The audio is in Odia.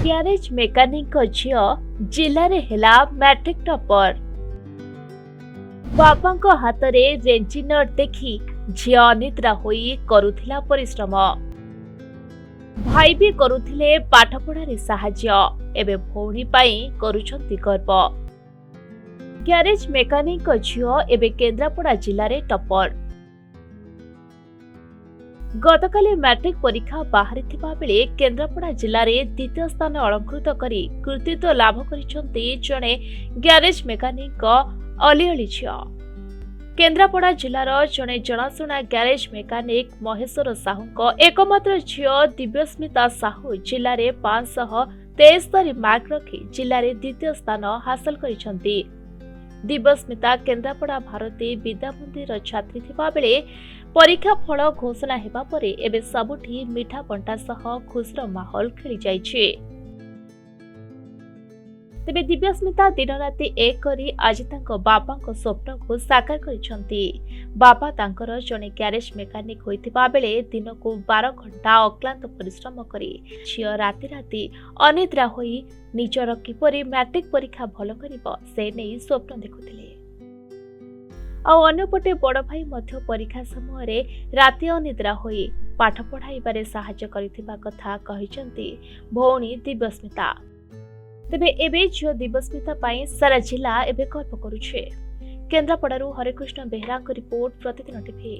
ଗ୍ୟାରେଜ ମେକାନିକଙ୍କ ଝିଅ ଜିଲ୍ଲାରେ ହେଲା ମ୍ୟାଟ୍ରିକ ଟପର। ବାପାଙ୍କ ହାତରେ ରେଞ୍ଜି ନଟ୍ ଦେଖି ଝିଅ ଅନିଦ୍ରା ହୋଇ କରୁଥିଲା ପରିଶ୍ରମ। ଭାଇ ବି କରୁଥିଲେ ପାଠପଢ଼ାରେ ସାହାଯ୍ୟ। ଏବେ ଭଉଣୀ ପାଇଁ କରୁଛନ୍ତି ଗର୍ବ। ଗ୍ୟାରେଜ ମେକାନିକଙ୍କ ଝିଅ ଏବେ କେନ୍ଦ୍ରାପଡ଼ା ଜିଲ୍ଲାରେ ଟପର। ଗତକାଲି ମ୍ୟାଟ୍ରିକ ପରୀକ୍ଷା ବାହାରିଥିବା ବେଳେ କେନ୍ଦ୍ରାପଡ଼ା ଜିଲ୍ଲାରେ ଦ୍ୱିତୀୟ ସ୍ଥାନ ଅଳଙ୍କୃତ କରି କୃତିତ୍ୱ ଲାଭ କରିଛନ୍ତି ଜଣେ ଗ୍ୟାରେଜ ମେକାନିକଙ୍କ ଅଲିଅଳି ଝିଅ। କେନ୍ଦ୍ରାପଡ଼ା ଜିଲ୍ଲାର ଜଣେ ଜଣାଶୁଣା ଗ୍ୟାରେଜ ମେକାନିକ ମହେଶ୍ୱର ସାହୁଙ୍କ ଏକମାତ୍ର ଝିଅ ଦିବ୍ୟସ୍ମିତା ସାହୁ ଜିଲ୍ଲାରେ 573 ମାର୍କ ରଖି ଜିଲ୍ଲାରେ ଦ୍ୱିତୀୟ ସ୍ଥାନ ହାସଲ କରିଛନ୍ତି। ଦିବ୍ୟସ୍ମିତା କେନ୍ଦ୍ରାପଡ଼ା ଭାରତୀ ବିଦ୍ୟାମନ୍ଦିର ଛାତ୍ରୀ ଥିବା ବେଳେ ପରୀକ୍ଷା ଫଳ ଘୋଷଣା ହେବା ପରେ ଏବେ ସବୁଠି ମିଠା ବଣ୍ଟା ସହ ଖୁସିର ମାହୋଲ ଖେଳି ଯାଇଛି। ତେବେ ଦିବ୍ୟସ୍ମିତା ଦିନରାତି ଏକ କରି ଆଜି ତାଙ୍କ ବାପାଙ୍କ ସ୍ୱପ୍ନକୁ ସାକାର କରିଛନ୍ତି। ବାପା ତାଙ୍କର ଜଣେ ଗ୍ୟାରେଜ ମେକାନିକ ହୋଇଥିବା ବେଳେ ଦିନକୁ 12 ଘଣ୍ଟା ଅକ୍ଲାନ୍ତ ପରିଶ୍ରମ କରି ଝିଅ ରାତି ରାତି ଅନିଦ୍ରା ହୋଇ ନିଜର କିପରି ମ୍ୟାଟ୍ରିକ ପରୀକ୍ଷା ଭଲ କରିବ ସେ ନେଇ ସ୍ୱପ୍ନ ଦେଖୁଥିଲେ। ଆଉ ଅନ୍ୟପଟେ ବଡ଼ ଭାଇ ମଧ୍ୟ ପରୀକ୍ଷା ସମୟରେ ରାତି ଅନିଦ୍ରା ହୋଇ ପାଠ ପଢ଼ାଇବାରେ ସାହାଯ୍ୟ କରିଥିବା କଥା କହିଛନ୍ତି ଭଉଣୀ ଦିବ୍ୟସ୍ମିତା। ତେବେ ଏବେ ଝିଅ ଦିବ୍ୟସ୍ମିତା ପାଇଁ ସାରା ଜିଲ୍ଲା ଏବେ ଗର୍ବ କରୁଛି। କେନ୍ଦ୍ରାପଡ଼ାରୁ ହରେକୃଷ୍ଣ ବେହେରାଙ୍କ ରିପୋର୍ଟ, ପ୍ରତିଦିନ ଟିଭି।